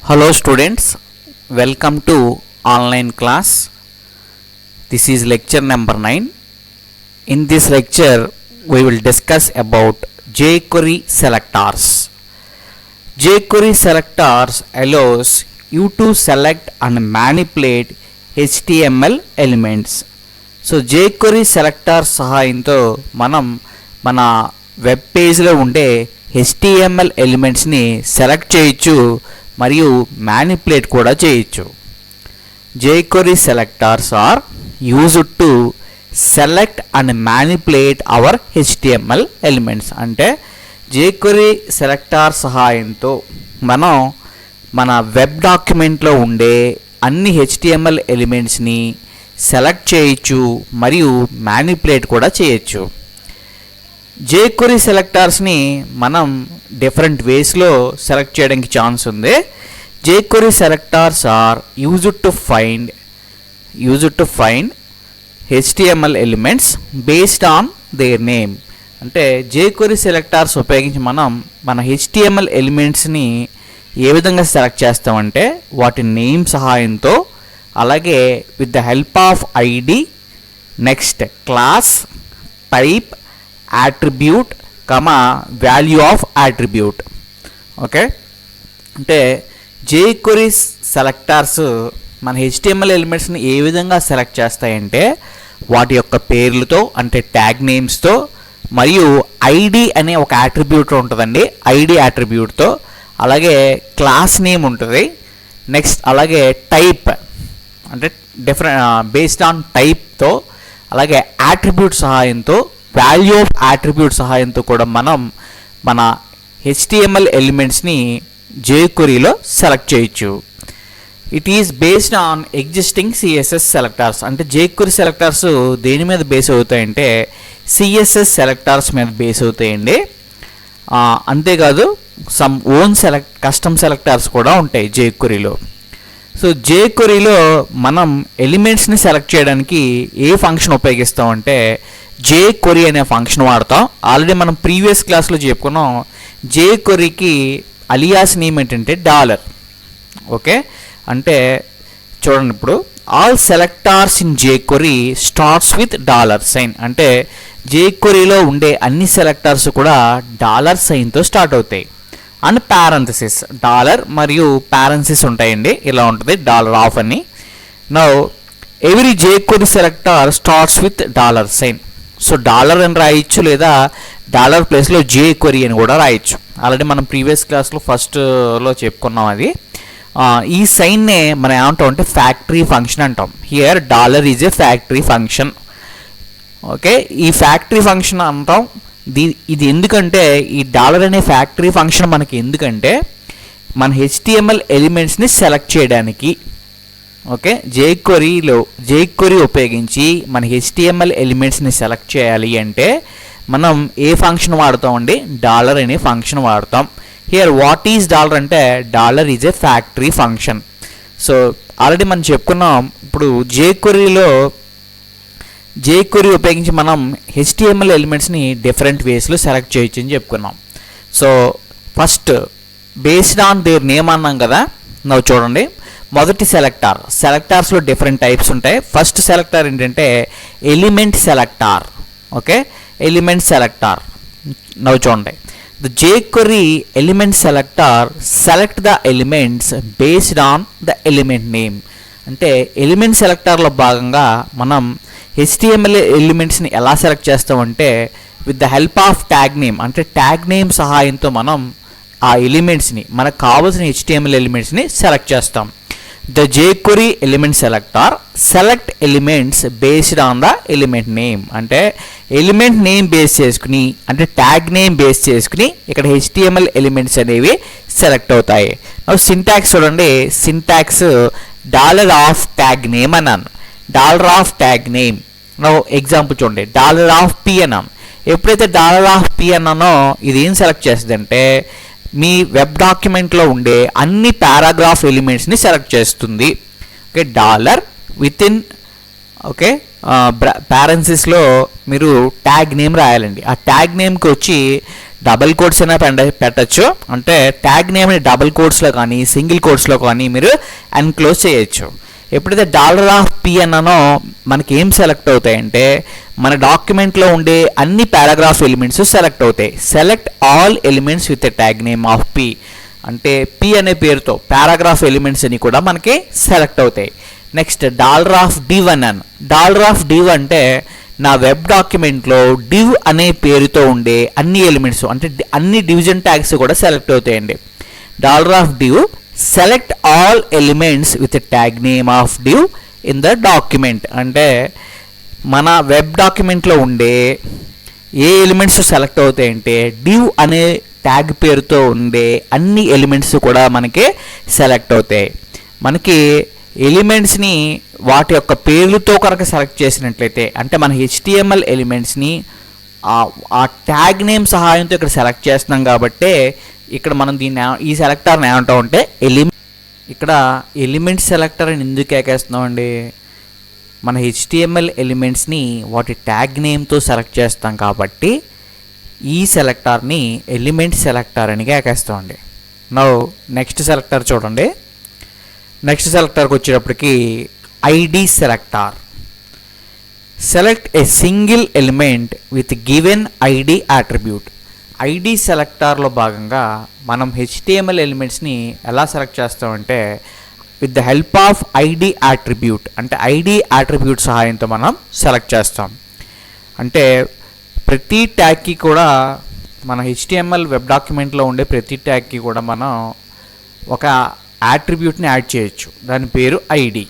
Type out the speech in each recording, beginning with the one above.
Hello students, welcome to online class. This is lecture number 9. In this lecture, we will discuss about jQuery selectors. jQuery selectors allows you to select and manipulate HTML elements. So jQuery selector సహాయంతో మనం మన web పేజ్లో ఉండే HTML ఎలిమెంట్స్ని select చేయొచ్చు మరియు manipulate కూడా చేయొచ్చు. jQuery selectors are used to select and manipulate our HTML elements. అంటే jQuery సెలెక్టర్ సహాయంతో మనం మన వెబ్ డాక్యుమెంట్లో ఉండే అన్ని HTML ఎలిమెంట్స్ని సెలెక్ట్ చేయొచ్చు మరియు మ్యానిపులేట్ కూడా చేయొచ్చు. jQuery సెలెక్టర్స్ని మనం డిఫరెంట్ వేస్లో సెలెక్ట్ చేయడానికి ఛాన్స్ ఉంది. jQuery selectors are used to find HTML elements based on their name. అంటే jQuery సెలెక్టర్స్ ఉపయోగించి మనం మన HTML ఎలిమెంట్స్ని ఏ విధంగా సెలెక్ట్ చేస్తామంటే వాటి నేమ్ సహాయంతో, అలాగే with the help of ID, next class, type, attribute, value of attribute. Okay, అంటే jQuery సెలెక్టర్స్ మన HTML ఎలిమెంట్స్ని ఏ విధంగా సెలెక్ట్ చేస్తాయంటే వాటి యొక్క పేర్లతో, అంటే ట్యాగ్ నేమ్స్తో, మరియు ఐడి అనే ఒక యాట్రిబ్యూట్ ఉంటుందండి, ఐడి యాట్రిబ్యూట్తో, అలాగే క్లాస్ నేమ్ ఉంటుంది, నెక్స్ట్ అలాగే టైప్ అంటే బేస్డ్ ఆన్ టైప్తో, అలాగే యాట్రిబ్యూట్ సహాయంతో, వాల్యూ ఆఫ్ యాట్రిబ్యూట్ సహాయంతో కూడా మనం మన HTML ఎలిమెంట్స్ని jQueryలో సెలెక్ట్ చేయొచ్చు. It is based on existing CSS selectors. అంటే jQuery సెలెక్టర్స్ దేని మీద బేస్ అవుతాయంటే CSS సెలెక్టర్స్ మీద బేస్ అవుతాయండి. అంతేకాదు సమ్ ఓన్ కస్టమ్ సెలెక్టర్స్ కూడా ఉంటాయి jQueryలో. సో jQueryలో మనం ఎలిమెంట్స్ని సెలెక్ట్ చేయడానికి ఏ ఫంక్షన్ ఉపయోగిస్తామంటే jQuery అనే ఫంక్షన్ వాడతాం. ఆల్రెడీ మనం ప్రీవియస్ క్లాస్లో చెప్పుకున్నాం. jQueryకి అలియాస్ నేమ్ ఏంటంటే $. ఓకే, అంటే చూడండి, ఇప్పుడు all selectors in jQuery starts with $. అంటే jQueryలో ఉండే అన్ని సెలెక్టర్స్ కూడా $తో స్టార్ట్ అవుతాయి. అండ్ పారెంథసిస్, డాలర్ మరియు పారెంథసిస్ ఉంటాయండి. ఇలా ఉంటుంది $. అని. Now every jQuery selector starts with $. So dollar అని రాయొచ్చు, లేదా డాలర్ ప్లేస్లో jQuery అని కూడా రాయొచ్చు. ఆల్రెడీ మనం ప్రీవియస్ క్లాస్లో ఫస్ట్లో చెప్పుకున్నాం అది. ఈ సైన్నే మనం ఏమంటాం అంటే ఫ్యాక్టరీ ఫంక్షన్ అంటాం. Here $. Is a factory function. Okay, ఈ ఫ్యాక్టరీ ఫంక్షన్ అంటాం. ఇది ఎందుకంటే ఈ $. అనే ఫ్యాక్టరీ ఫంక్షన్ మనకి ఎందుకంటే మన HTML ఎలిమెంట్స్ని సెలెక్ట్ చేయడానికి. ఓకే, jQuery ఉపయోగించి మన HTML ఎలిమెంట్స్ని సెలెక్ట్ చేయాలి అంటే మనం ఏ ఫంక్షన్ వాడతామండి? $. అనే ఫంక్షన్ వాడతాం. Here what is $? అంటే $. Is a factory function. So already మనం చెప్పుకున్నాం. ఇప్పుడు jQuery ఉపయోగించి మనం HTML ఎలిమెంట్స్ని డిఫరెంట్ వేస్లో సెలెక్ట్ చేయొచ్చు అని చెప్పుకున్నాం. So first based on their name అన్నాం కదా. నవ్వు చూడండి, మొదటి సెలెక్టర్స్లో డిఫరెంట్ టైప్స్ ఉంటాయి. ఫస్ట్ సెలెక్టర్ ఏంటంటే element selector. Okay, element selector. నవ్వు చూడండి, the jQuery element selector select the elements based on the element name. అంటే ఎలిమెంట్ సెలెక్టర్లో భాగంగా మనం HTML ఎలిమెంట్స్ని ఎలా సెలెక్ట్ చేస్తామంటే with the help of tag name. అంటే ట్యాగ్ నేమ్ సహాయంతో మనం ఆ ఎలిమెంట్స్ని, మనకు కావాల్సిన HTML ఎలిమెంట్స్ని సెలెక్ట్ చేస్తాం. The jQuery element selector select elements based on the element name. అంటే ఎలిమెంట్ నేమ్ బేస్ చేసుకుని, అంటే ట్యాగ్ నేమ్ బేస్ చేసుకుని ఇక్కడ HTML ఎలిమెంట్స్ అనేవి సెలెక్ట్ అవుతాయి. సింటాక్స్ చూడండి, సింటాక్స్ $of ట్యాగ్ నేమ్ అన్నాను, $of ట్యాగ్ నేమ్. ఎగ్జాంపుల్ చూడండి, $p అన్నాను. ఎప్పుడైతే $p అన్నానో ఇది ఏం సెలెక్ట్ చేస్తుందంటే మీ వెబ్ డాక్యుమెంట్లో ఉండే అన్ని పారాగ్రాఫ్ ఎలిమెంట్స్ని సెలెక్ట్ చేస్తుంది. ఓకే, $విత్ ఇన్, ఓకే పారెన్సిస్లో మీరు ట్యాగ్ నేమ్ రాయాలండి. ఆ ట్యాగ్ నేమ్కి వచ్చి డబల్ కోట్స్ అయినా పెట్టచ్చు. అంటే ట్యాగ్ నేమ్ని డబల్ కోట్స్లో కానీ సింగిల్ కోట్స్లో కానీ మీరు ఎన్క్లోజ్ చేయొచ్చు. ఎప్పుడైతే $p అన్నానో మనకి ఏం సెలెక్ట్ అవుతాయంటే మన డాక్యుమెంట్లో ఉండే అన్ని పారాగ్రాఫ్ ఎలిమెంట్స్ సెలెక్ట్ అవుతాయి. Select all elements with tag name of p అంటే p అనే పేరుతో పారాగ్రాఫ్ ఎలిమెంట్స్ అని కూడా మనకి సెలెక్ట్ అవుతాయి. నెక్స్ట్ $div అన్నాను. $div అంటే నా వెబ్ డాక్యుమెంట్లో div అనే పేరుతో ఉండే అన్ని ఎలిమెంట్స్ అంటే అన్ని డివిజన్ ట్యాగ్స్ కూడా సెలెక్ట్ అవుతాయండి. $div select all elements with tag name of div in the document అంటే మన వెబ్ డాక్యుమెంట్లో ఉండే ఏ ఎలిమెంట్స్ సెలెక్ట్ అవుతాయంటే div అనే ట్యాగ్ పేరుతో ఉండే అన్ని ఎలిమెంట్స్ కూడా మనకి సెలెక్ట్ అవుతాయి. మనకి ఎలిమెంట్స్ని వాటి యొక్క పేర్లతో కనుక సెలెక్ట్ చేసినట్లయితే అంటే మన HTML ఎలిమెంట్స్ని ఆ ట్యాగ్ నేమ్ సహాయంతో ఇక్కడ సెలెక్ట్ చేస్తున్నాం కాబట్టి ఇక్కడ మనం దీన్ని ఈ సెలెక్టర్ని ఏమంటాం అంటే ఇక్కడ ఎలిమెంట్ సెలెక్టర్ అని ఎందుకు ఎక్కేస్తున్నామండి, మన HTML ఎలిమెంట్స్ని వాటి ట్యాగ్ నేమ్తో సెలెక్ట్ చేస్తాం కాబట్టి ఈ సెలెక్టర్ని ఎలిమెంట్ సెలెక్టర్ అని ఎక్కేస్తామండి. నౌ నెక్స్ట్ సెలెక్టర్ చూడండి. నెక్స్ట్ సెలెక్టర్కి వచ్చేటప్పటికి ID selector. Select a single element with given ID attribute. ID సెలెక్టర్లో భాగంగా మనం HTML ఎలిమెంట్స్ని ఎలా సెలెక్ట్ చేస్తామంటే with the help of ID attribute అంటే ఐడి అట్రిబ్యూట్ సహాయంతో మనం సెలెక్ట్ చేస్తాం. అంటే ప్రతి ట్యాగ్కి కూడా మన HTML వెబ్ డాక్యుమెంట్లో ఉండే ప్రతి ట్యాగ్కి కూడా మనం ఒక యాట్రిబ్యూట్ని యాడ్ చేయొచ్చు. దాని పేరు ఐడి.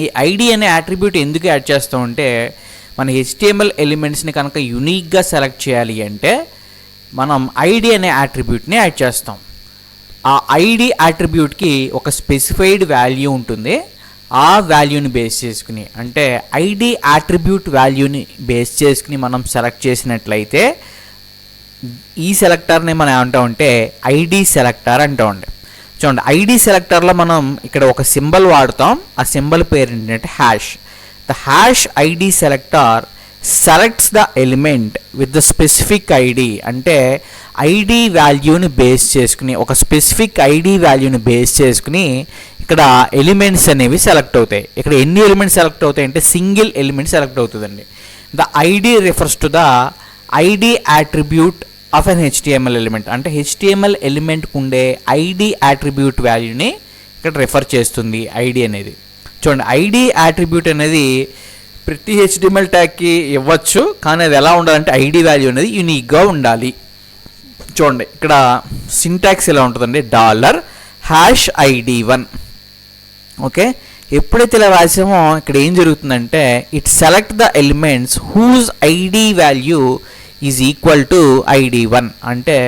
ఈ ఐడి అనే యాట్రిబ్యూట్ ఎందుకు యాడ్ చేస్తామంటే మన HTML ఎలిమెంట్స్ని కనుక యూనిక్గా సెలెక్ట్ చేయాలి అంటే మనం ఐడి అనే యాట్రిబ్యూట్ని యాడ్ చేస్తాం. ఆ ఐడి యాట్రిబ్యూట్కి ఒక స్పెసిఫైడ్ వాల్యూ ఉంటుంది. ఆ వాల్యూని బేస్ చేసుకుని అంటే ఐడి యాట్రిబ్యూట్ వాల్యూని బేస్ చేసుకుని మనం సెలెక్ట్ చేసినట్లయితే ఈ సెలెక్టర్ని మనం ఏమంటామంటే ఐడి సెలెక్టర్ అంటామండి. చూడండి, ఐడి సెలెక్టర్లో మనం ఇక్కడ ఒక సింబల్ వాడతాం. ఆ సింబల్ పేరు ఏంటంటే hash. The hash ID selector selects the element with the specific ID అంటే ఐడి వాల్యూని బేస్ చేసుకుని ఒక స్పెసిఫిక్ ఐడి వాల్యూని బేస్ చేసుకుని ఇక్కడ ఎలిమెంట్స్ అనేవి సెలెక్ట్ అవుతాయి. ఇక్కడ ఎన్ని ఎలిమెంట్స్ సెలెక్ట్ అవుతాయి అంటే సింగిల్ ఎలిమెంట్ సెలెక్ట్ అవుతుందండి. The ID refers to the ID attribute of an HTML element అంటే HTML ఎలిమెంట్కి ఉండే ఐడి అట్రిబ్యూట్ వాల్యూని ఇక్కడ రిఫర్ చేస్తుంది ఐడి అనేది. చూడండి, ఐడి అట్రిబ్యూట్ అనేది ప్రతి HTML ట్యాగ్కి ఇవ్వచ్చు, కానీ అది ఎలా ఉండాలంటే ఐడి వాల్యూ అనేది యూనిక్గా ఉండాలి. చూడండి, ఇక్కడ సింటాక్స్ ఎలా ఉంటుందండి $#ID1. ఓకే, ఎప్పుడైతే ఇలా రాసామో ఇక్కడ ఏం జరుగుతుందంటే it select the elements whose ID value is equal to ID1 అంటే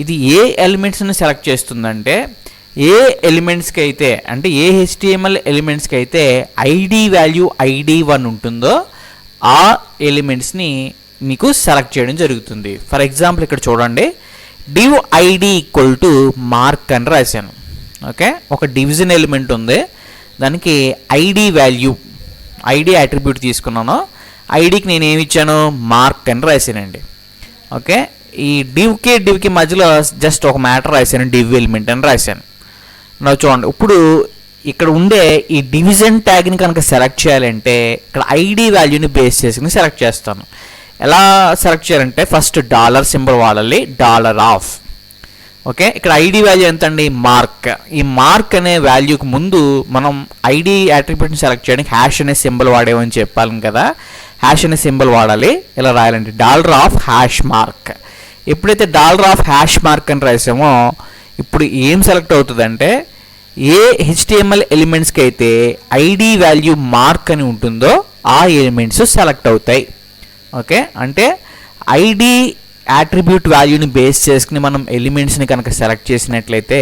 ఇది ఏ ఎలిమెంట్స్ని సెలెక్ట్ చేస్తుందంటే ఏ ఎలిమెంట్స్కి అయితే అంటే ఏ HTML ఎలిమెంట్స్కి అయితే ఐడి వాల్యూ ID1 ఉంటుందో ఆ ఎలిమెంట్స్ని మీకు సెలెక్ట్ చేయడం జరుగుతుంది. ఫర్ ఎగ్జాంపుల్ ఇక్కడ చూడండి, div ID equal to mark అని రాశాను. ఓకే, ఒక డివిజన్ ఎలిమెంట్ ఉంది, దానికి ఐడి వాల్యూ ఐడి అట్రిబ్యూట్ తీసుకున్నాను. ఐడికి నేను ఏమి ఇచ్చాను మార్క్ అని రాశానండి. ఓకే, ఈ డివ్కి మధ్యలో జస్ట్ ఒక మ్యాటర్ రాశాను, div ఎలిమెంట్ అని రాశాను. నా చూడండి, ఇప్పుడు ఇక్కడ ఉండే ఈ డివిజన్ ట్యాగ్ని కనుక సెలెక్ట్ చేయాలంటే ఇక్కడ ఐడి వాల్యూని బేస్ చేసుకుని సెలెక్ట్ చేస్తాను. ఎలా సెలెక్ట్ చేయాలంటే ఫస్ట్ డాలర్ సింబల్ వాడాలి, $. ఓకే, ఇక్కడ ఐడి వాల్యూ ఎంత అండి మార్క్. ఈ మార్క్ అనే వాల్యూకి ముందు మనం ఐడి అట్రిబ్యూట్ని సెలెక్ట్ చేయడానికి హ్యాష్ అనే సింబల్ వాడేమని చెప్పాలి కదా. హ్యాష్ అనే సింబల్ వాడాలి. ఇలా రాయాలంటే $##mark. ఎప్పుడైతే $##mark అని రాసామో ఇప్పుడు ఏం సెలెక్ట్ అవుతుందంటే ఏ HTML ఎలిమెంట్స్కి అయితే ఐడి వాల్యూ మార్క్ అని ఉంటుందో ఆ ఎలిమెంట్స్ సెలెక్ట్ అవుతాయి. ఓకే, అంటే ఐడి అట్రిబ్యూట్ వాల్యూని బేస్ చేసుకుని మనం ఎలిమెంట్స్ని కనుక సెలెక్ట్ చేసినట్లయితే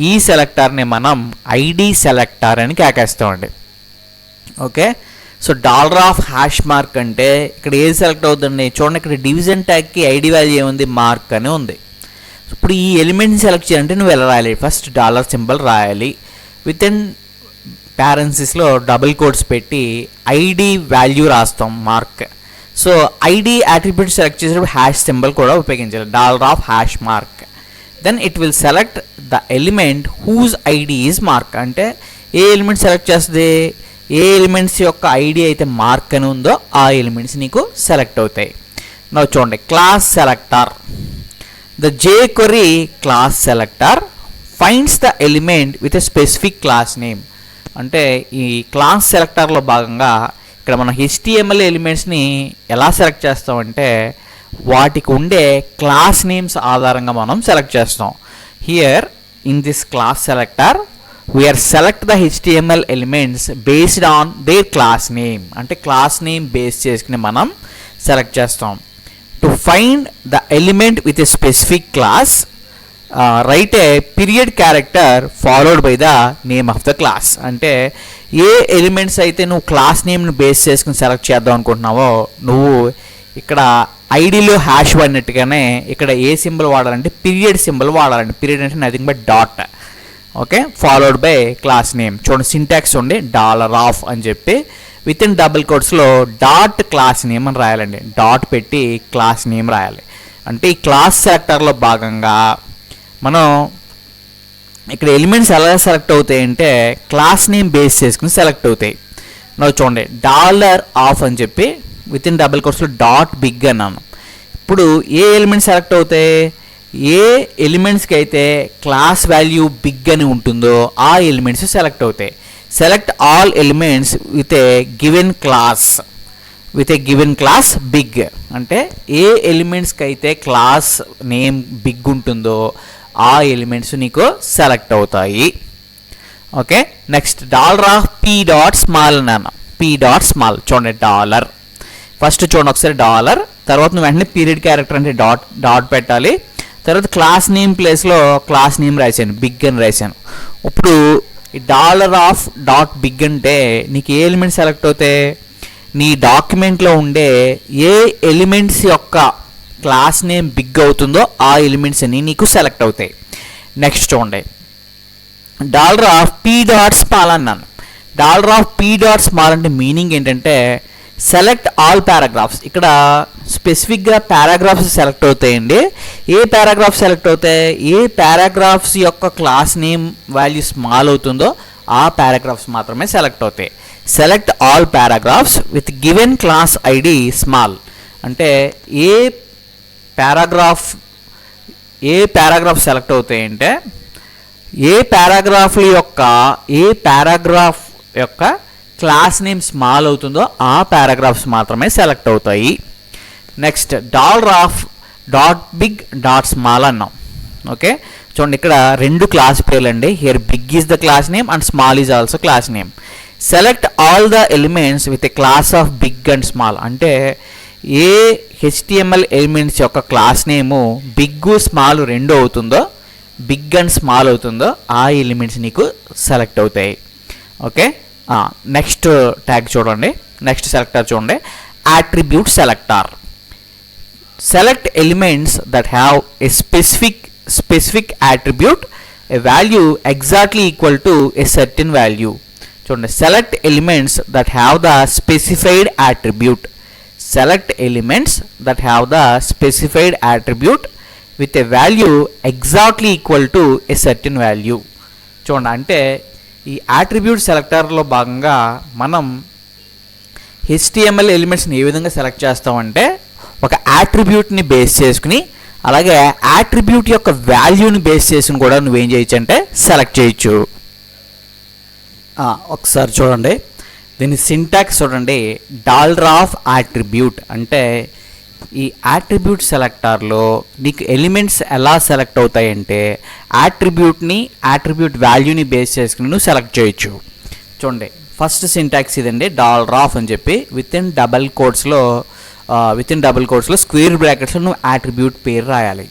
ఈ సెలెక్టర్ని మనం ఐడి సెలెక్టర్ అని కేకేస్తామండి. ఓకే, సో $##mark అంటే ఇక్కడ ఏది సెలెక్ట్ అవుతుందండి చూడండి, ఇక్కడ డివిజన్ ట్యాగ్కి ఐడి వాల్యూ ఏముంది మార్క్ అని ఉంది. ఇప్పుడు ఈ ఎలిమెంట్ని సెలెక్ట్ చేయాలంటే నువ్వు ఎలా రాయాలి, ఫస్ట్ డాలర్ సింబల్ రాయాలి, విత్ ఇన్ ప్యారెన్సిస్లో డబుల్ కోట్స్ పెట్టి ఐడి వాల్యూ రాస్తాం mark. So ID attribute select చేసేటప్పుడు హ్యాష్ సింబల్ కూడా ఉపయోగించాలి, $hash mark. Then it will select the element whose ID is mark. అంటే ఏ ఎలిమెంట్ సెలెక్ట్ చేస్తుంది, ఏ ఎలిమెంట్స్ యొక్క ఐడి అయితే మార్క్ అని ఉందో ఆ ఎలిమెంట్స్ నీకు సెలెక్ట్ అవుతాయి. నా చూడండి, class selector. The jQuery class selector finds the element with a specific class name. అంటే ఈ క్లాస్ సెలెక్టర్లో భాగంగా ఇక్కడ మనం HTML ఎలిమెంట్స్ని ఎలా సెలెక్ట్ చేస్తామంటే వాటికి ఉండే క్లాస్ నేమ్స్ ఆధారంగా మనం సెలెక్ట్ చేస్తాం. Here in this class selector we are select the HTML elements based on their class name. అంటే క్లాస్ నేమ్ బేస్ చేసుకుని మనం సెలెక్ట్ చేస్తాం. To find the element with a specific class write a period character followed by the name of the class. అంటే ఏ elements అయితే నువ్వు class నేమ్ని base చేసుకుని సెలెక్ట్ చేద్దాం అనుకుంటున్నావో నువ్వు ఇక్కడ ఐడిలో హ్యాష్ వాడినట్టుగానే ఇక్కడ ఏ సింబల్ వాడాలంటే పీరియడ్ సింబల్ వాడాలండి. పీరియడ్ అంటే nothing but dot. Okay, followed by class name. చూడండి, సింటాక్స్ ఉండి $of అని చెప్పి విత్ ఇన్ డబుల్ కోట్స్లో డాట్ క్లాస్ నేమ్ అని రాయాలండి. డాట్ పెట్టి క్లాస్ నేమ్ రాయాలి. అంటే ఈ క్లాస్ సెలెక్టర్లో భాగంగా మనం ఇక్కడ ఎలిమెంట్స్ ఎలా సెలెక్ట్ అవుతాయి అంటే క్లాస్ నేమ్ బేస్ చేసుకుని సెలెక్ట్ అవుతాయి. నువ్వు చూడండి, $of అని చెప్పి విత్ ఇన్ డబుల్ కోట్స్లో .big అన్నాను. ఇప్పుడు ఏ ఎలిమెంట్స్ సెలెక్ట్ అవుతాయి, ఏ ఎలిమెంట్స్కి అయితే క్లాస్ వాల్యూ బిగ్ అని ఉంటుందో ఆ ఎలిమెంట్స్ సెలెక్ట్ అవుతాయి. Select all elements with a given class big. అంటే ఏ ఎలిమెంట్స్కి అయితే క్లాస్ నేమ్ బిగ్ ఉంటుందో ఆ ఎలిమెంట్స్ నీకు సెలెక్ట్ అవుతాయి. ఓకే, నెక్స్ట్ $p.small అన్నాను. p.small చూడండి, డాలర్. ఫస్ట్ చూడండి ఒకసారి డాలర్, తర్వాత నువ్వు వెంటనే పీరియడ్ క్యారెక్టర్ అంటే డాట్ పెట్టాలి. తర్వాత క్లాస్ నేమ్ ప్లేస్లో క్లాస్ నేమ్ రాశాను, బిగ్ అని రాశాను. ఇప్పుడు ఈ $.big అంటే నీకు ఏ ఎలిమెంట్స్ సెలెక్ట్ అవుతాయి, నీ డాక్యుమెంట్లో ఉండే ఏ ఎలిమెంట్స్ యొక్క క్లాస్ నేమ్ బిగ్ అవుతుందో ఆ ఎలిమెంట్స్ అన్ని నీకు సెలెక్ట్ అవుతాయి. నెక్స్ట్ చూడండి, $p.small అన్నాను. $p.small అంటే మీనింగ్ ఏంటంటే సెలెక్ట్ ఆల్ పారాగ్రాఫ్స్. ఇక్కడ స్పెసిఫిక్గా పారాగ్రాఫ్స్ సెలెక్ట్ అవుతాయండి. ఏ పారాగ్రాఫ్స్ సెలెక్ట్ అవుతాయి, ఏ పారాగ్రాఫ్స్ యొక్క క్లాస్ నేమ్ వాల్యూ స్మాల్ అవుతుందో ఆ పారాగ్రాఫ్స్ మాత్రమే సెలెక్ట్ అవుతాయి. Select all paragraphs with given class ID small. అంటే ఏ పారాగ్రాఫ్ సెలెక్ట్ అవుతాయి అంటే ఏ పారాగ్రాఫ్ యొక్క క్లాస్ నేమ్ స్మాల్ అవుతుందో ఆ పారాగ్రాఫ్స్ మాత్రమే సెలెక్ట్ అవుతాయి. నెక్స్ట్ $.big.small అన్నాం. ఓకే, చూడండి ఇక్కడ రెండు క్లాస్ పేర్లు అండి. Here big is the class name and small is also class name. Select all the elements with a class of big and small. అంటే ఏ HTML ఎలిమెంట్స్ యొక్క క్లాస్ నేము బిగ్ స్మాల్ రెండు అవుతుందో, బిగ్ అండ్ స్మాల్ అవుతుందో ఆ elements నీకు select అవుతాయి. Okay, next tag చూడండి, నెక్స్ట్ సెలెక్టర్ చూడండి, attribute selector. Select elements that have a specific attribute, a value exactly equal to a certain value. చూడండి, select elements that have the specified attribute. Select elements that have the specified attribute with a value exactly equal to a certain value. చూడండి, అంటే ఈ attribute సెలెక్టర్లో భాగంగా మనం HTML ఎలిమెంట్స్ని ఏ విధంగా select చేస్తామంటే ఒక అట్రిబ్యూట్ని base చేసుకుని, అలాగే అట్రిబ్యూట్ యొక్క వాల్యూని బేస్ చేసుకుని కూడా నువ్వేం చేయొచ్చు అంటే సెలెక్ట్ చేయొచ్చు. ఒకసారి చూడండి, దీని సింటాక్స్ చూడండి, $of attribute. అంటే ఈ అట్రిబ్యూట్ సెలెక్టర్లో నీకు ఎలిమెంట్స్ ఎలా సెలెక్ట్ అవుతాయంటే అట్రిబ్యూట్ వాల్యూని బేస్ చేసుకుని నువ్వు సెలెక్ట్ చేయొచ్చు. చూడండి, ఫస్ట్ సింటాక్స్ ఇదండి, $of అని చెప్పి విత్ ఇన్ డబల్ కోట్స్లో స్క్వేర్ బ్రాకెట్స్లో నువ్వు అట్రిబ్యూట్ పేరు రాయాలి.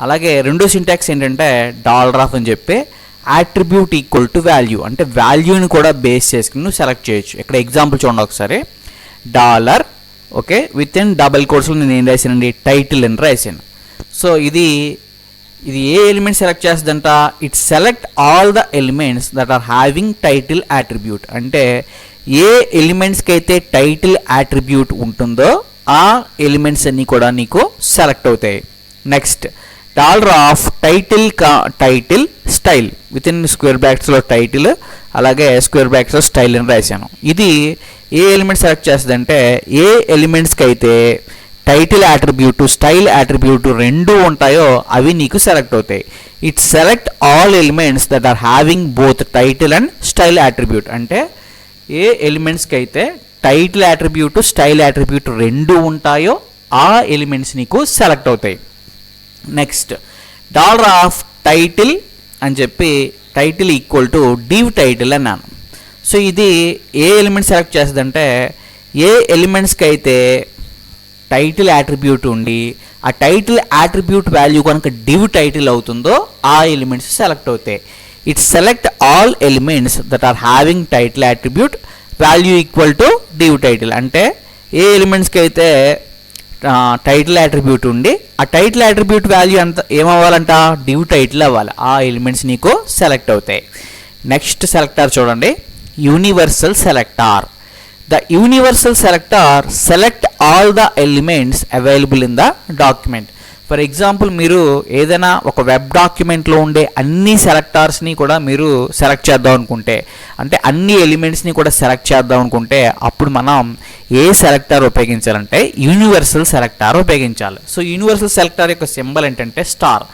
అలాగే రెండో సింటాక్స్ ఏంటంటే $of అని చెప్పి అట్రిబ్యూట్ ఈక్వల్ టు వాల్యూ, అంటే వాల్యూని కూడా బేస్ చేసుకుని నువ్వు సెలెక్ట్ చేయొచ్చు. ఇక్కడ ఎగ్జాంపుల్ చూడండి ఒకసారి, $, ఓకే, విత్ ఇన్ డబల్ కోట్స్లో నేను ఏం రాశానండి, టైటిల్ అని రాశాను. సో ఇది ఇది ఏ ఎలిమెంట్ సెలెక్ట్ చేస్తుందంట, it select all the elements that are having title attribute. అంటే ఏ ఎలిమెంట్స్కి అయితే టైటిల్ యాట్రిబ్యూట్ ఉంటుందో ఆ ఎలిమెంట్స్ అన్నీ కూడా నీకు సెలెక్ట్ అవుతాయి. Next $of title style within square బ్రాకెట్స్లో టైటిల్ అలాగే స్క్వేర్ బ్రాకెట్స్లో స్టైల్ అని రాశాను. ఇది ఏ ఎలిమెంట్ సెలెక్ట్ చేస్తుందంటే ఏ ఎలిమెంట్స్కి అయితే టైటిల్ యాట్రిబ్యూట్ స్టైల్ యాట్రిబ్యూట్ రెండు ఉంటాయో అవి నీకు సెలెక్ట్ అవుతాయి. It select all elements that are having both title and style attribute. అంటే ఏ ఎలిమెంట్స్కి అయితే టైటిల్ యాట్రిబ్యూట్ స్టైల్ యాట్రిబ్యూట్ రెండు ఉంటాయో ఆ ఎలిమెంట్స్ నీకు సెలెక్ట్ అవుతాయి. నెక్స్ట్ $of టైటిల్ అని చెప్పి title equal to div title అన్నాను. సో ఇది ఏ ఎలిమెంట్ సెలెక్ట్ చేస్తుందంటే ఏ ఎలిమెంట్స్కి అయితే టైటిల్ యాట్రిబ్యూట్ ఉండి ఆ టైటిల్ యాట్రిబ్యూట్ వాల్యూ కనుక div టైటిల్ అవుతుందో ఆ ఎలిమెంట్స్ సెలెక్ట్ అవుతాయి. It select all elements that are having title attribute value equal to div title. అంటే ఏ ఎలిమెంట్స్కి అయితే టైటిల్ యాట్రిబ్యూట్ ఉండి ఆ టైటిల్ యాట్రిబ్యూట్ వాల్యూ అంత ఏమవ్వాలంట div టైటిల్ అవ్వాలి. ఆ ఎలిమెంట్స్ నీకు సెలెక్ట్ అవుతాయి. నెక్స్ట్ సెలెక్టర్ చూడండి, universal selector. The universal selector select all the elements available in the document. For example మీరు ఏదైనా ఒక వెబ్ డాక్యుమెంట్లో ఉండే అన్ని సెలెక్టార్స్ని కూడా మీరు సెలెక్ట్ చేద్దాం అనుకుంటే, అంటే అన్ని ఎలిమెంట్స్ని కూడా సెలెక్ట్ చేద్దాం అనుకుంటే అప్పుడు మనం ఏ సెలెక్టర్ ఉపయోగించాలంటే యూనివర్సల్ సెలెక్టర్ ఉపయోగించాలి. సో యూనివర్సల్ సెలెక్టర్ యొక్క సింబల్ ఏంటంటే స్టార్.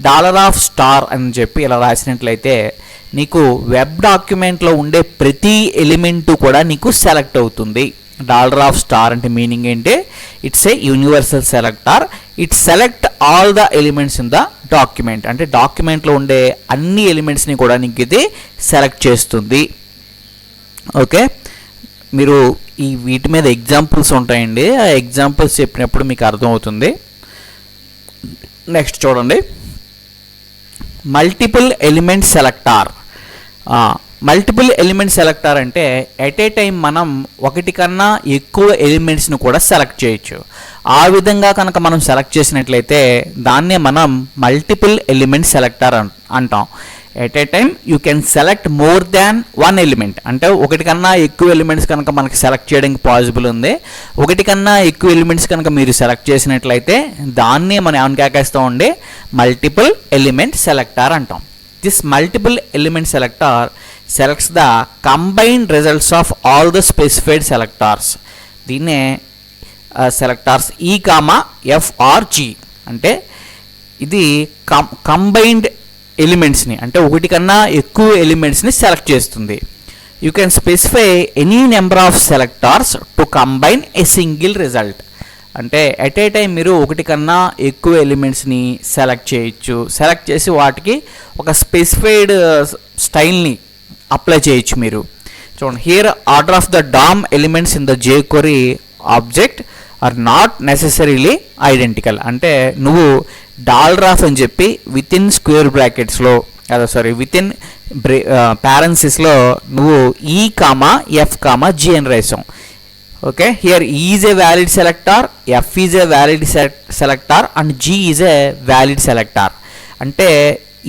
$of అని చెప్పి ఇలా రాసినట్లయితే నీకు వెబ్ డాక్యుమెంట్లో ఉండే ప్రతి ఎలిమెంట్ కూడా నీకు సెలెక్ట్ అవుతుంది. $of అంటే మీనింగ్ ఏంటి, it's a universal selector. It select all the elements in the document. అంటే డాక్యుమెంట్లో ఉండే అన్ని ఎలిమెంట్స్ని కూడా నీకు ఇది సెలెక్ట్ చేస్తుంది. ఓకే, మీరు ఈ వీటి మీద ఎగ్జాంపుల్స్ ఉంటాయండి, ఆ ఎగ్జాంపుల్స్ చెప్పినప్పుడు మీకు అర్థమవుతుంది. నెక్స్ట్ చూడండి, multiple element selector. Multiple element selector అంటే ఎట్ ఏ టైం మనం ఒకటి కన్నా ఎక్కువ ఎలిమెంట్స్ని కూడా సెలెక్ట్ చేయొచ్చు. ఆ విధంగా కనుక మనం సెలెక్ట్ చేసినట్లయితే దాన్నే మనం మల్టిపుల్ ఎలిమెంట్ సెలెక్టర్ అంటాం. At a time you can select more than one element. అంటే ఒకటి కన్నా ఎక్కువ ఎలిమెంట్స్ కనుక మనకి సెలెక్ట్ చేయడానికి పాసిబుల్ ఉంది. ఒకటి కన్నా ఎక్కువ ఎలిమెంట్స్ కనుక మీరు సెలెక్ట్ చేసినట్లయితే దాన్నే మనం ఏమని కేకేస్తామండి, మల్టిపుల్ ఎలిమెంట్ సెలెక్టర్ అంటాం. This multiple element selector selects the combined results of all the specified selectors. దీన్నే selectors E, F or G. అంటే ఇది కంబైన్డ్ ఎలిమెంట్స్ని, అంటే ఒకటి కన్నా ఎక్కువ ఎలిమెంట్స్ని సెలెక్ట్ చేస్తుంది. You can specify any number of selectors to combine a single result. అంటే ఎట్ ఏ టైం మీరు ఒకటి కన్నా ఎక్కువ ఎలిమెంట్స్ని సెలెక్ట్ చేయొచ్చు. సెలెక్ట్ చేసి వాటికి ఒక స్పెసిఫైడ్ స్టైల్ని అప్లై చేయొచ్చు మీరు. చూడండి, here order of the DOM elements in the jQuery object are not necessarily identical. అంటే నువ్వు $of అని చెప్పి విత్ ఇన్ స్క్వేర్ బ్రాకెట్స్లో విత్ ఇన్ పారెన్సిస్లో నువ్వు E, F, G అని రాసాం. Okay, here E is a valid selector, F is a valid selector and G is a valid selector. అంటే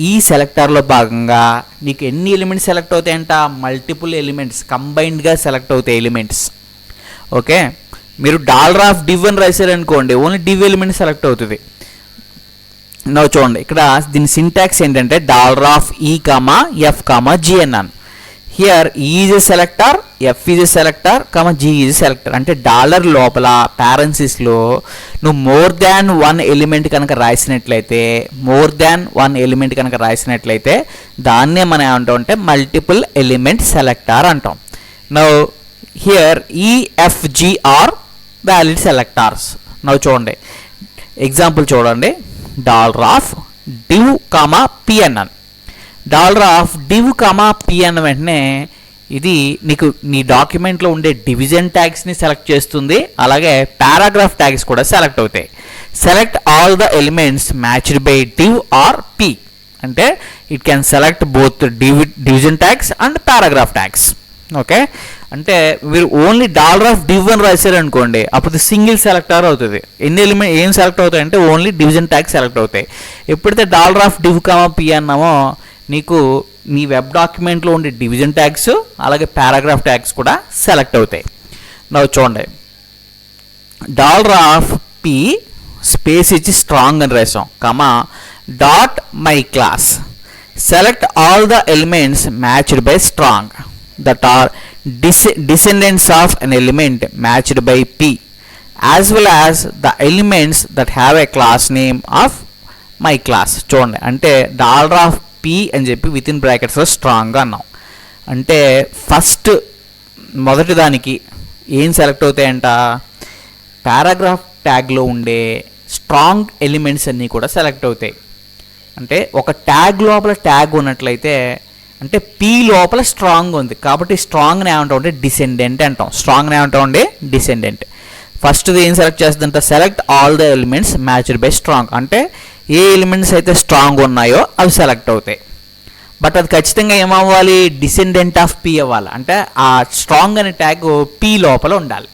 ఈ సెలెక్టార్లో భాగంగా నీకు ఎన్ని ఎలిమెంట్స్ సెలెక్ట్ అవుతాయంట, మల్టిపుల్ ఎలిమెంట్స్ కంబైన్డ్గా సెలెక్ట్ అవుతాయి ఎలిమెంట్స్. ఓకే, మీరు $of div అని రాశారనుకోండి, ఓన్లీ div ఎలిమెంట్ సెలెక్ట్ అవుతుంది. నవ్వు చూడండి, ఇక్కడ దీని సింటాక్స్ ఏంటంటే $of E, F, G అన్నాను. Here E is A selector, F is A selector, G is A selector. అంటే డాలర్ లోపల పారెన్సిస్లో నువ్వు మోర్ దాన్ వన్ ఎలిమెంట్ కనుక రాసినట్లయితే దాన్నే మనం ఏమంటాం అంటే మల్టిపుల్ ఎలిమెంట్ సెలెక్టార్ అంటాం. Now here E, F, G are valid selectors. నవ్వు చూడండి, ఎగ్జాంపుల్ చూడండి, $of div, P అన్నాను. $of div, P అన్న వెంటనే ఇది నీకు నీ డాక్యుమెంట్లో ఉండే డివిజన్ ట్యాగ్స్ని సెలెక్ట్ చేస్తుంది, అలాగే పారాగ్రాఫ్ ట్యాగ్స్ కూడా సెలెక్ట్ అవుతాయి. Select all the elements matched by div or P. అంటే it can select both division tags and paragraph tags. Okay, అంటే మీరు ఓన్లీ $div అని రాశారు అనుకోండి, అప్పుడు సింగిల్ సెలెక్టర్ అవుతుంది. ఎన్ని ఎలిమెంట్ ఏం సెలెక్ట్ అవుతాయి అంటే ఓన్లీ డివిజన్ ట్యాగ్ సెలెక్ట్ అవుతాయి. ఎప్పుడైతే $div, p అన్నామో నీకు నీ వెబ్ డాక్యుమెంట్లో ఉండే డివిజన్ ట్యాగ్స్ అలాగే పారాగ్రాఫ్ ట్యాగ్స్ కూడా సెలెక్ట్ అవుతాయి. నవ్వు చూడండి, $p స్పేస్ ఇచ్చి స్ట్రాంగ్ అని రాసాం, .myClass select all the elements matched by strong that are descendants of an element matched by p as well as the elements that have a class name of myClass. చూడండి, అంటే $p అని చెప్పి with in బ్రాకెట్స్లో స్ట్రాంగ్గా అన్నాం. అంటే first మొదటి దానికి ఏం సెలెక్ట్ అవుతాయంట, పారాగ్రాఫ్ ట్యాగ్లో ఉండే స్ట్రాంగ్ ఎలిమెంట్స్ అన్నీ కూడా సెలెక్ట్ అవుతాయి. అంటే ఒక ట్యాగ్ లోపల ట్యాగ్ ఉన్నట్లయితే అంటే పీ లోపల స్ట్రాంగ్ ఉంది కాబట్టి స్ట్రాంగ్ని ఏమంటాం అంటే డిసెండెంట్ అంటాం. స్ట్రాంగ్ని ఏమంటాం అంటే డిసెండెంట్. ఫస్ట్ది ఏం సెలెక్ట్ చేస్తుందంటే select all the elements matched by strong, అంటే ఏ ఎలిమెంట్స్ అయితే స్ట్రాంగ్ ఉన్నాయో అవి సెలెక్ట్ అవుతాయి. బట్ అది ఖచ్చితంగా ఏమవ్వాలి, డిసెండెంట్ ఆఫ్ పీ అవ్వాలి. అంటే ఆ స్ట్రాంగ్ అనే ట్యాగ్ పీ లోపల ఉండాలి.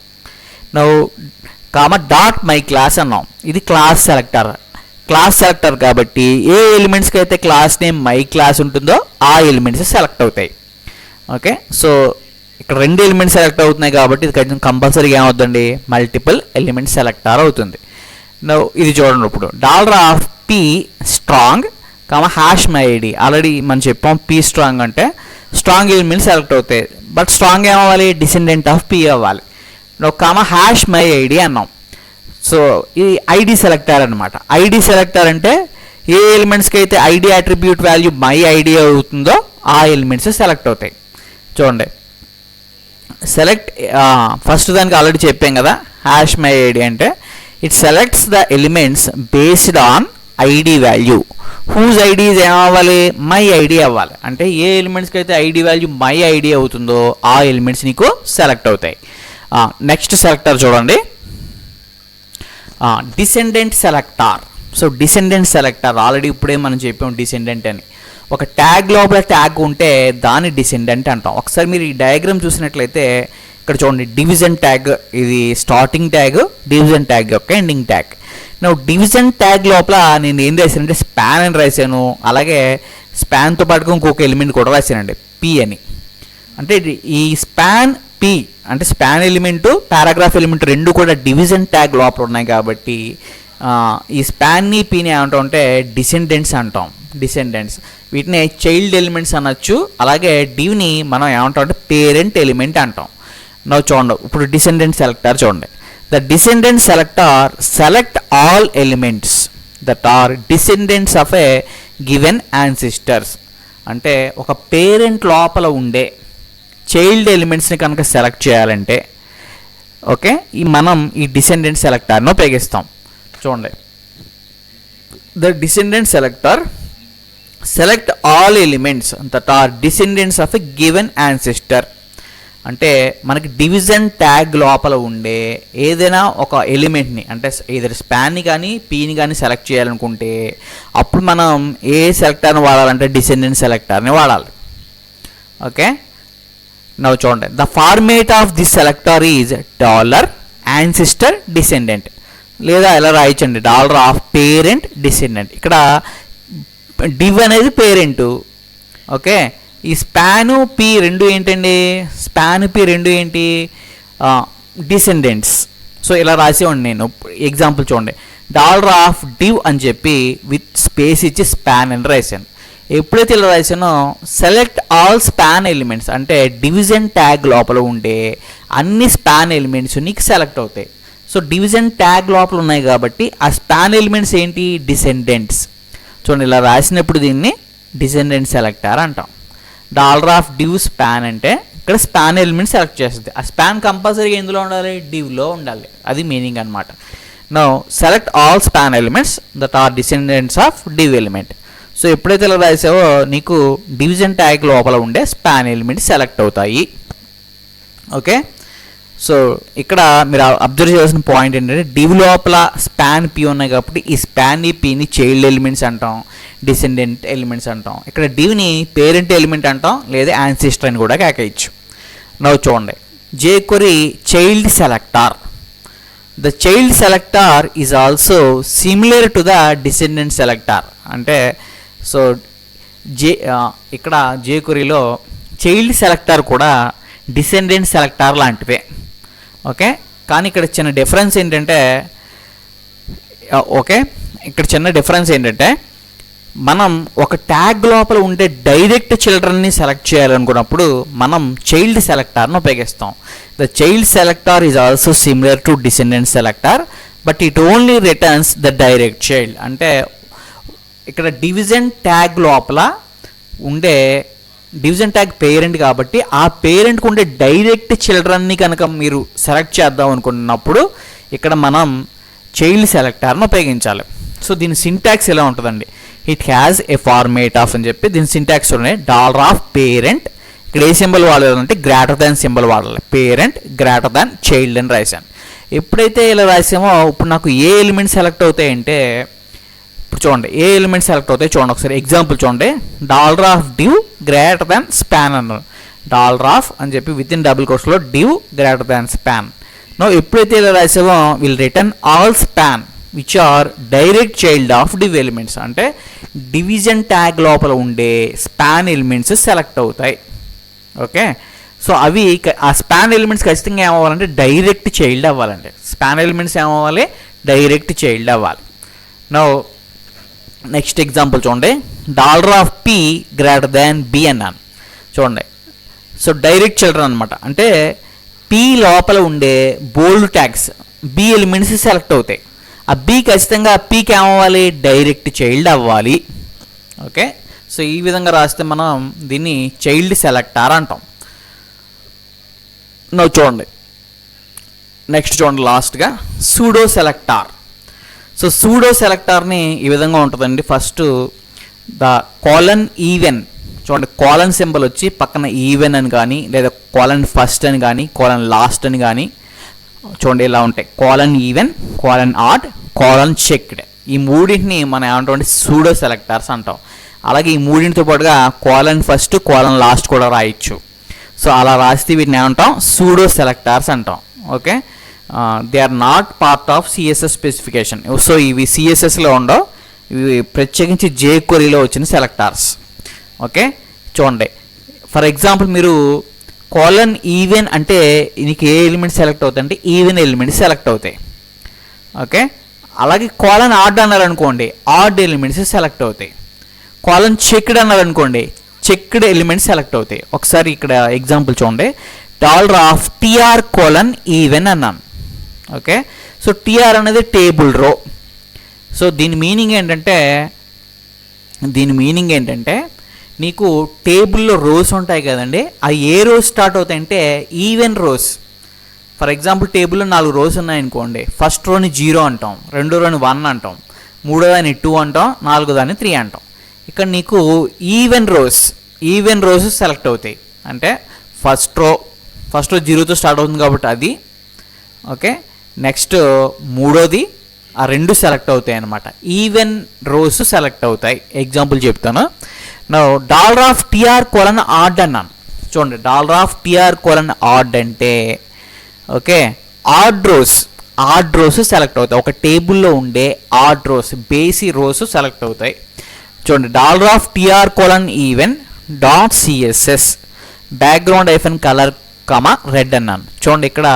.myClass అన్నాం, ఇది క్లాస్ సెలెక్టర్ కాబట్టి ఏ ఎలిమెంట్స్కి అయితే క్లాస్ నేమ్ myClass ఉంటుందో ఆ ఎలిమెంట్స్ సెలెక్ట్ అవుతాయి. ఓకే, సో ఇక్కడ 2 ఎలిమెంట్స్ సెలెక్ట్ అవుతున్నాయి కాబట్టి ఇది ఖచ్చితంగా కంపల్సరీగా ఏమవుతుంది, మల్టిపుల్ ఎలిమెంట్స్ సెలెక్టర్ అవుతుంది. ఇది చూడండి, ఇప్పుడు $p స్ట్రాంగ్ #myid ఆల్రెడీ మనం చెప్పాం. పీ స్ట్రాంగ్ అంటే స్ట్రాంగ్ ఎలిమెంట్స్ సెలెక్ట్ అవుతాయి, బట్ స్ట్రాంగ్ ఏమవ్వాలి, డిసెండెంట్ ఆఫ్ పీ అవ్వాలి. #myid అన్నాం. సో ఇది ఐడి సెలెక్టర్ అనమాట. ఐడి సెలెక్టర్ అంటే ఏ ఎలిమెంట్స్కి అయితే ID attribute value my ID అవుతుందో ఆ ఎలిమెంట్స్ సెలెక్ట్ అవుతాయి. చూడండి, సెలెక్ట్ ఫస్ట్ దానికి ఆల్రెడీ చెప్పాం కదా, #myid అంటే it selects the elements based on ID value whose IDs ఏమవ్వాలి, మై ఐడి అవ్వాలి. అంటే ఏ ఎలిమెంట్స్కి అయితే ఐడి వాల్యూ మై ఐడి అవుతుందో ఆ ఎలిమెంట్స్ నీకు సెలెక్ట్ అవుతాయి. నెక్స్ట్ సెలెక్టర్ చూడండి, descendant selector. So descendant selector already ఇప్పుడే మనం చెప్పాం డిసెండెంట్ అని. ఒక ట్యాగ్ లోపల ట్యాగ్ ఉంటే దాన్ని డిసెండెంట్ అంటాం. ఒకసారి మీరు ఈ డయాగ్రామ్ చూసినట్లయితే ఇక్కడ చూడండి, డివిజన్ ట్యాగ్ ఇది స్టార్టింగ్ ట్యాగ్, డివిజన్ ట్యాగ్ యొక్క ఎండింగ్ ట్యాగ్. డివిజన్ ట్యాగ్ లోపల నేను ఏం రాశానంటే స్పాన్ అని రాశాను, అలాగే స్పాన్తో పాటుగా ఇంకొక ఎలిమెంట్ కూడా రాశానండి, పీ అని. అంటే ఈ స్పాన్ పీ అంటే స్పాన్ ఎలిమెంటు పారాగ్రాఫ్ ఎలిమెంట్ రెండు కూడా డివిజన్ ట్యాగ్ లోపల ఉన్నాయి కాబట్టి ఈ స్పాన్ని పీని ఏమంటాం అంటే డిసెండెంట్స్ అంటాం. డిసెండెంట్స్ వీటిని చైల్డ్ ఎలిమెంట్స్ అనొచ్చు, అలాగే డివ్ని మనం ఏమంటాం అంటే పేరెంట్ ఎలిమెంట్ అంటాం. చూడండి, ఇప్పుడు డిసెండెంట్ సెలెక్టర్ చూడండి, the descendant selector select all elements that are descendants of a given ancestors. అంటే ఒక పేరెంట్ లోపల ఉండే చైల్డ్ ఎలిమెంట్స్ని కనుక సెలెక్ట్ చేయాలంటే ఓకే మనం ఈ డిసెండెంట్ సెలెక్టర్ను ఉపయోగిస్తాం. చూడండి, the descendant selector select all elements that are descendants of a given ancestor. అంటే మనకి డివిజన్ ట్యాగ్ లోపల ఉండే ఏదైనా ఒక ఎలిమెంట్ని అంటే ఏదైనా స్పాన్ని కానీ పీని కానీ సెలెక్ట్ చేయాలనుకుంటే అప్పుడు మనం ఏ సెలెక్టర్ని వాడాలంటే డిసెండెంట్ సెలెక్టర్ని వాడాలి. ఓకే, నవ్వు చూడండి, the format of this selector is $ancestor descendant లేదా ఎలా రాయించండి $parent descendant. ఇక్కడ div అనేది పేరెంట్. ఓకే, ఈ స్పాను పి రెండు ఏంటండి, స్పాన్ పి రెండు ఏంటి, డిసెండెంట్స్. సో ఇలా రాసేవాడిని నేను. ఎగ్జాంపుల్ చూడండి, $div అని చెప్పి విత్ స్పేస్ ఇచ్చి స్పాన్ అని రాశాను. ఎప్పుడైతే ఇలా రాశానో సెలెక్ట్ ఆల్ స్పాన్ ఎలిమెంట్స్ అంటే డివిజన్ ట్యాగ్ లోపల ఉండే అన్ని స్పాన్ ఎలిమెంట్స్ నీకు సెలెక్ట్ అవుతాయి. సో డివిజన్ ట్యాగ్ లోపల ఉన్నాయి కాబట్టి ఆ స్పాన్ ఎలిమెంట్స్ ఏంటి, డిసెండెంట్స్. చూడండి, ఇలా రాసినప్పుడు దీన్ని డిసెండెంట్ సెలెక్టర్ అంటాం. $div స్పాన్ అంటే ఇక్కడ స్పాన్ ఎలిమెంట్ సెలెక్ట్ చేస్తుంది. ఆ స్పాన్ కంపల్సరీగా ఎందులో ఉండాలి, డివ్లో ఉండాలి. అది మీనింగ్ అనమాట. Now select all span elements that are descendants of div element. So ఎప్పుడైతే ఇలా రాసావో నీకు డివిజన్ ట్యాగ్ లోపల ఉండే స్పాన్ ఎలిమెంట్స్ సెలెక్ట్ అవుతాయి. ఓకే, సో ఇక్కడ మీరు అబ్జర్వ్ చేయాల్సిన పాయింట్ ఏంటంటే డివ్ లోపల స్పాన్ పీ ఉన్నాయి కాబట్టి ఈ స్పాన్ పీని చైల్డ్ ఎలిమెంట్స్ అంటాం, డిసెండెంట్ ఎలిమెంట్స్ అంటాం. ఇక్కడ డివ్ని పేరెంట్ ఎలిమెంట్ అంటాం లేదా యాన్సిస్టర్ అని కూడా కేకేయచ్చు. నవ్వు చూడండి, jQuery child selector. The child selector is also similar to the descendant selector. అంటే సో ఇక్కడ jQueryలో చైల్డ్ సెలెక్టర్ కూడా డిసెండెంట్ సెలెక్టర్ లాంటివే. ఓకే, కానీ ఇక్కడ చిన్న డిఫరెన్స్ ఏంటంటే మనం ఒక ట్యాగ్ లోపల ఉండే డైరెక్ట్ చిల్డ్రన్ని సెలెక్ట్ చేయాలనుకున్నప్పుడు మనం చైల్డ్ సెలెక్టర్ను ఉపయోగిస్తాం. The child selector is also similar to descendant selector but it only returns the direct child. అంటే ఇక్కడ డివిజన్ ట్యాగ్ లోపల ఉండే డివిజన్ ట్యాగ్ పేరెంట్ కాబట్టి ఆ పేరెంట్కి ఉండే డైరెక్ట్ చిల్డ్రన్ని కనుక మీరు సెలెక్ట్ చేద్దాం అనుకున్నప్పుడు ఇక్కడ మనం చైల్డ్ సెలెక్టర్ను ఉపయోగించాలి. సో దీని సింటాక్స్ ఎలా ఉంటుందండి, it has a format of అని చెప్పి దీని సింటాక్స్ ఉన్నాయి. $పేరెంట్, ఇక్కడ ఏ సింబల్ వాడాలంటే గ్రేటర్ దాన్ సింబల్ వాడాలి. పేరెంట్ గ్రేటర్ దాన్ చైల్డ్ అని రాశాను. ఎప్పుడైతే ఇలా రాసామో ఇప్పుడు నాకు ఏ ఎలిమెంట్ సెలెక్ట్ అవుతాయంటే, ఇప్పుడు చూడండి ఏ ఎలిమెంట్ సెలెక్ట్ అవుతాయి చూడండి ఒకసారి ఎగ్జాంపుల్ చూడండి. $div గ్రేటర్ దాన్ స్పాన్ అన్నారు. $అని చెప్పి విత్ ఇన్ డబుల్ కోట్స్లో div greater than span. No ఎప్పుడైతే ఇలా రాసామో will return all span which are direct child of div elements. అంటే డివిజన్ ట్యాగ్ లోపల ఉండే స్పాన్ ఎలిమెంట్స్ సెలెక్ట్ అవుతాయి. ఓకే, సో అవి ఆ స్పాన్ ఎలిమెంట్స్ ఖచ్చితంగా ఏమవ్వాలంటే డైరెక్ట్ చైల్డ్ అవ్వాలండి. స్పాన్ ఎలిమెంట్స్ ఏమవ్వాలి, డైరెక్ట్ చైల్డ్ అవ్వాలి. నో నెక్స్ట్ ఎగ్జాంపుల్ చూడండి. $p గ్రేటర్ దాన్ b అన్నాను చూడండి. సో డైరెక్ట్ చిల్డ్రన్ అనమాట. అంటే p లోపల ఉండే బోల్డ్ ట్యాగ్స్ b ఎలిమెంట్స్ సెలెక్ట్ అవుతాయి. ఆ b ఖచ్చితంగా pకి ఏమవ్వాలి, డైరెక్ట్ చైల్డ్ అవ్వాలి. ఓకే, సో ఈ విధంగా రాస్తే మనం దీన్ని చైల్డ్ సెలెక్టర్ అంటాం. నువ్వు చూడండి నెక్స్ట్ చూడండి లాస్ట్గా సూడో సెలెక్టర్. సో సూడో సెలెక్టర్ని ఈ విధంగా ఉంటుందండి. ఫస్ట్ ద కోలన్ ఈవెన్ చూడండి, కోలన్ సింబల్ వచ్చి పక్కన ఈవెన్ అని కానీ లేదా కోలన్ ఫస్ట్ అని కానీ కోలన్ లాస్ట్ అని కానీ చూడండి ఇలా ఉంటాయి. Colon even, colon odd, colon checked. ఈ మూడింటిని మనం ఏమంటాం సూడో సెలెక్టర్స్ అంటాం. అలాగే ఈ మూడింటితో పాటుగా కోలన్ ఫస్ట్ కోలన్ లాస్ట్ కూడా రాయొచ్చు. సో అలా రాస్తే వీటిని ఏమంటాం, సూడో సెలెక్టర్స్ అంటాం. Okay, they are not part of CSS specification. So ఇవి సిఎస్ఎస్లో ఉండవు, ఇవి ప్రత్యేకించి jQueryలో వచ్చిన సెలెక్టర్స్. ఓకే, చూడండి ఫర్ ఎగ్జాంపుల్ మీరు కోలన్ ఈవెన్ అంటే నీకు ఏ ఎలిమెంట్ సెలెక్ట్ అవుతాయి అంటే ఈవెన్ ఎలిమెంట్స్ సెలెక్ట్ అవుతాయి. ఓకే, అలాగే కోలన్ ఆడ్ అన్నారనుకోండి ఆడ్ ఎలిమెంట్స్ సెలెక్ట్ అవుతాయి. కోలన్ చెక్డ్ అన్నారనుకోండి చెక్డ్ ఎలిమెంట్స్ సెలెక్ట్ అవుతాయి. ఒకసారి ఇక్కడ ఎగ్జాంపుల్ చూడండి. $tr కోలన్ ఈవెన్ అన్నాను. ఓకే, సో టీఆర్ అనేది టేబుల్ రో. సో దీని మీనింగ్ ఏంటంటే నీకు టేబుల్లో రోస్ ఉంటాయి కదండి, అవి ఏ రోస్ స్టార్ట్ అవుతాయంటే ఈవెన్ రోస్. ఫర్ ఎగ్జాంపుల్ టేబుల్లో 4 రోస్ ఉన్నాయనుకోండి, ఫస్ట్ రోని 0 అంటాం, రెండో రోని 1 అంటాం, మూడో దాన్ని 2 అంటాం, నాలుగో దాన్ని 3 అంటాం. ఇక్కడ నీకు ఈవెన్ రోస్ సెలెక్ట్ అవుతాయి. అంటే ఫస్ట్ రో 0తో స్టార్ట్ అవుతుంది కాబట్టి అది. ఓకే, నెక్స్ట్ మూడోది ఆ 2 సెలెక్ట్ అవుతాయి అన్నమాట. ఈవెన్ రోస్ సెలెక్ట్ అవుతాయి. ఎగ్జాంపుల్ చెప్తాను. నా $tr కోలన్ ఆడ్ అన్నాను చూడండి. $tr కోలన్ ఆడ్ అంటే ఓకే ఆడ్ రోస్ సెలెక్ట్ అవుతాయి. ఒక టేబుల్లో ఉండే ఆడ్ రోస్ బేసి రోస్ సెలెక్ట్ అవుతాయి. చూడండి $tr colon even .css background hyphen colour red అన్నాను చూడండి. ఇక్కడ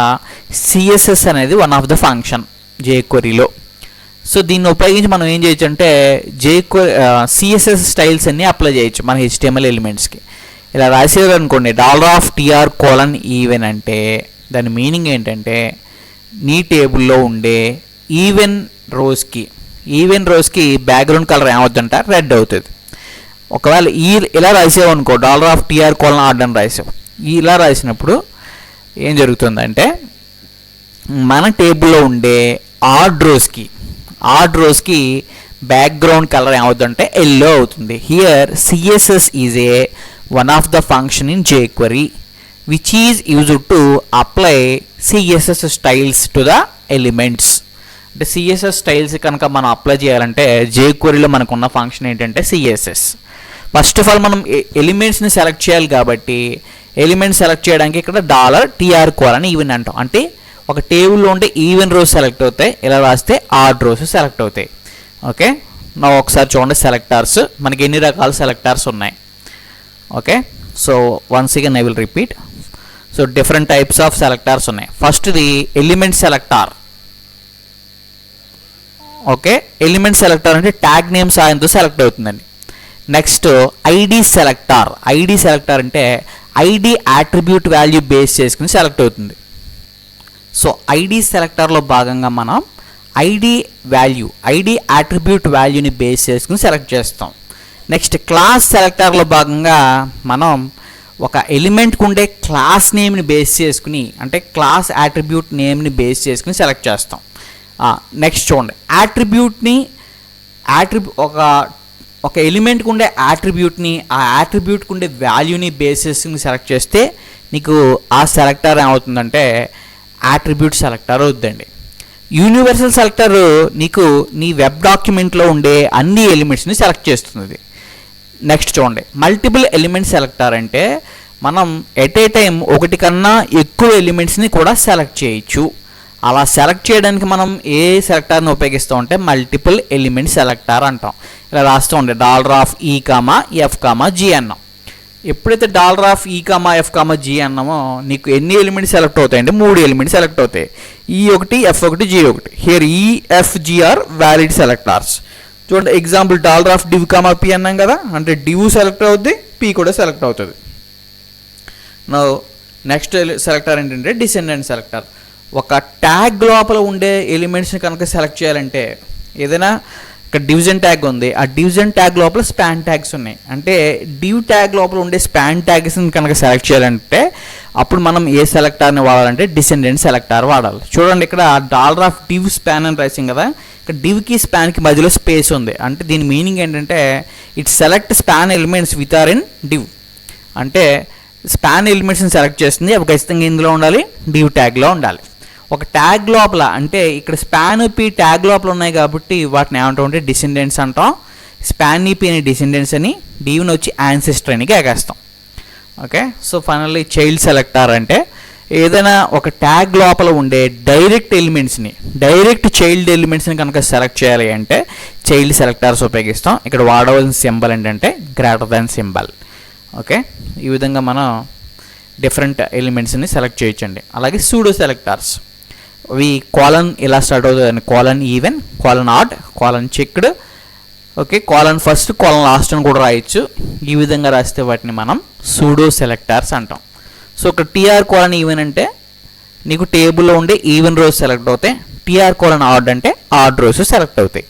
సిఎస్ఎస్ అనేది వన్ ఆఫ్ ద ఫంక్షన్ jQueryలో. సో దీన్ని ఉపయోగించి మనం ఏం చేయొచ్చు అంటే సిఎస్ఎస్ స్టైల్స్ అన్నీ అప్లై చేయొచ్చు మన HTML ఎలిమెంట్స్కి. ఇలా రాసేది అనుకోండి $tr కోలన్ ఈవెన్ అంటే దాని మీనింగ్ ఏంటంటే నీ టేబుల్లో ఉండే ఈవెన్ రోస్కి బ్యాక్గ్రౌండ్ కలర్ ఏమవుతుందంట, రెడ్ అవుతుంది. ఒకవేళ ఇలా రాసావు అనుకో $tr కోలన్ ఆడ్ అని రాసావు, ఇలా రాసినప్పుడు ఏం జరుగుతుందంటే మన టేబుల్లో ఉండే ఆడ్ రోస్కి బ్యాక్గ్రౌండ్ కలర్ ఏమవుతుందంటే ఎల్లో అవుతుంది. Here CSS is a one of the function in jQuery which is used to apply CSS styles to the elements. అంటే సిఎస్ఎస్ స్టైల్స్ కనుక మనం అప్లై చేయాలంటే jQueryలో మనకున్న ఫంక్షన్ ఏంటంటే సిఎస్ఎస్. ఫస్ట్ ఆఫ్ ఆల్ మనం ఎలిమెంట్స్ని select చేయాలి కాబట్టి ఎలిమెంట్ సెలెక్ట్ చేయడానికి ఇక్కడ $tr:\n అంటాం. అంటే ఒక టేబుల్లో ఉండే ఈవెన్ రోస్ సెలెక్ట్ అవుతాయి, ఇలా రాస్తే ఆడ్ రోస్ సెలెక్ట్ అవుతాయి. ఓకే, నా ఒకసారి చూడండి సెలెక్టార్స్ మనకి ఎన్ని రకాల సెలెక్టార్స్ ఉన్నాయి. Okay, so once again I will repeat. So different types of selectors ఉన్నాయి. ఫస్ట్ది element selector. Okay, element selector అంటే ట్యాగ్ నేమ్ సాయంతో సెలెక్ట్ అవుతుందండి. Next ID selector. ID selector అంటే ఐడి యాట్రిబ్యూట్ వాల్యూ బేస్ చేసుకుని సెలెక్ట్ అవుతుంది. So ID సెలెక్టార్లో భాగంగా మనం ఐడి యాట్రిబ్యూట్ వాల్యూని బేస్ చేసుకుని సెలెక్ట్ చేస్తాం. నెక్స్ట్ క్లాస్ సెలెక్టార్లో భాగంగా మనం ఒక ఎలిమెంట్కి ఉండే క్లాస్ నేమ్ని బేస్ చేసుకుని, అంటే క్లాస్ యాట్రిబ్యూట్ నేమ్ని బేస్ చేసుకుని సెలెక్ట్ చేస్తాం. నెక్స్ట్ చూడండి యాట్రిబ్యూట్ని ఒక ఎలిమెంట్కి ఉండే యాట్రిబ్యూట్ని, ఆ యాట్రిబ్యూట్కి ఉండే వాల్యూని బేస్ చేసుకుని సెలెక్ట్ చేస్తే నీకు ఆ సెలెక్టర్ ఏమవుతుందంటే యాట్రిబ్యూట్ సెలెక్టర్ అవుతుందండి. యూనివర్సల్ సెలెక్టర్ నీకు నీ వెబ్ డాక్యుమెంట్లో ఉండే అన్ని ఎలిమెంట్స్ని సెలెక్ట్ చేస్తుంది. నెక్స్ట్ చూడండి మల్టిపుల్ ఎలిమెంట్ సెలెక్టర్ అంటే మనం ఎట్ ఏ టైం ఒకటి కన్నా ఎక్కువ ఎలిమెంట్స్ని కూడా సెలెక్ట్ చేయొచ్చు. అలా సెలెక్ట్ చేయడానికి మనం ఏ సెలెక్టర్ని ఉపయోగిస్తూ ఉంటే మల్టిపుల్ ఎలిమెంట్ సెలెక్టర్ అంటాం. ఇలా రాస్తూ ఉండే $E, F, G అన్నాం. ఎప్పుడైతే $E, F, G అన్నామో నీకు ఎన్ని ఎలిమెంట్స్ సెలెక్ట్ అవుతాయంటే 3 ఎలిమెంట్స్ సెలెక్ట్ అవుతాయి. E1, F1, G1. Here E, F, G are valid selectors. చూడండి ఎగ్జాంపుల్ $div, P అన్నాం కదా, అంటే div సెలెక్ట్ అవుద్ది, P కూడా సెలెక్ట్ అవుతుంది. నెక్స్ట్ సెలెక్టర్ ఏంటంటే డిసెండెంట్ సెలెక్టర్. ఒక ట్యాగ్ లోపల ఉండే ఎలిమెంట్స్ని కనుక సెలెక్ట్ చేయాలంటే ఏదైనా ఇక్కడ డివిజన్ ట్యాగ్ ఉంది, ఆ డివిజన్ ట్యాగ్ లోపల స్పాన్ ట్యాగ్స్ ఉన్నాయి, అంటే డివ్ ట్యాగ్ లోపల ఉండే స్పాన్ ట్యాగ్స్ని కనుక సెలెక్ట్ చేయాలంటే అప్పుడు మనం ఏ సెలెక్టార్ని వాడాలంటే డిసెండెంట్ సెలెక్టార్ వాడాలి. చూడండి ఇక్కడ $div స్పాన్ అని రాసాం కదా, ఇక్కడ డివ్కి స్పాన్కి మధ్యలో స్పేస్ ఉంది. అంటే దీని మీనింగ్ ఏంటంటే it select span elements with or in div. అంటే స్పాన్ ఎలిమెంట్స్ని సెలెక్ట్ చేస్తుంది, అవి ఖచ్చితంగా ఇందులో ఉండాలి, డివ్ ట్యాగ్లో ఉండాలి. ఒక ట్యాగ్ లోపల అంటే ఇక్కడ స్పాన్ పి ట్యాగ్ లోపల ఉన్నాయి కాబట్టి వాటిని ఏమంటాం అంటే డిసెండెంట్స్ అంటాం. స్పాన్ పి అని డిసెండెంట్స్ అని, డివ్ని వచ్చి యాన్సెస్టర్ అని ఎగేస్తాం. Okay, so finally child selector అంటే ఏదైనా ఒక ట్యాగ్ లోపల ఉండే డైరెక్ట్ చైల్డ్ ఎలిమెంట్స్ని కనుక సెలెక్ట్ చేయాలి అంటే చైల్డ్ సెలెక్టార్స్ ఉపయోగిస్తాం. ఇక్కడ వాడవలసిన సింబల్ ఏంటంటే గ్రేటర్ సింబల్. ఓకే, ఈ విధంగా మనం డిఫరెంట్ ఎలిమెంట్స్ని సెలెక్ట్ చేయొచ్చండి. అలాగే సూడో సెలెక్టార్స్, అవి కోలన్ ఇలా స్టార్ట్ అవుతుంది, colon even, colon odd, colon checked, okay, colon first, colon last అని కూడా రాయొచ్చు. ఈ విధంగా రాస్తే వాటిని మనం సూడో సెలెక్టార్స్ అంటాం. సో ఇక్కడ TR:\n అంటే నీకు టేబుల్లో ఉండే ఈవెన్ రోస్ సెలెక్ట్ అవుతాయి, TR:\odd అంటే ఆడ్ రోస్ సెలెక్ట్ అవుతాయి.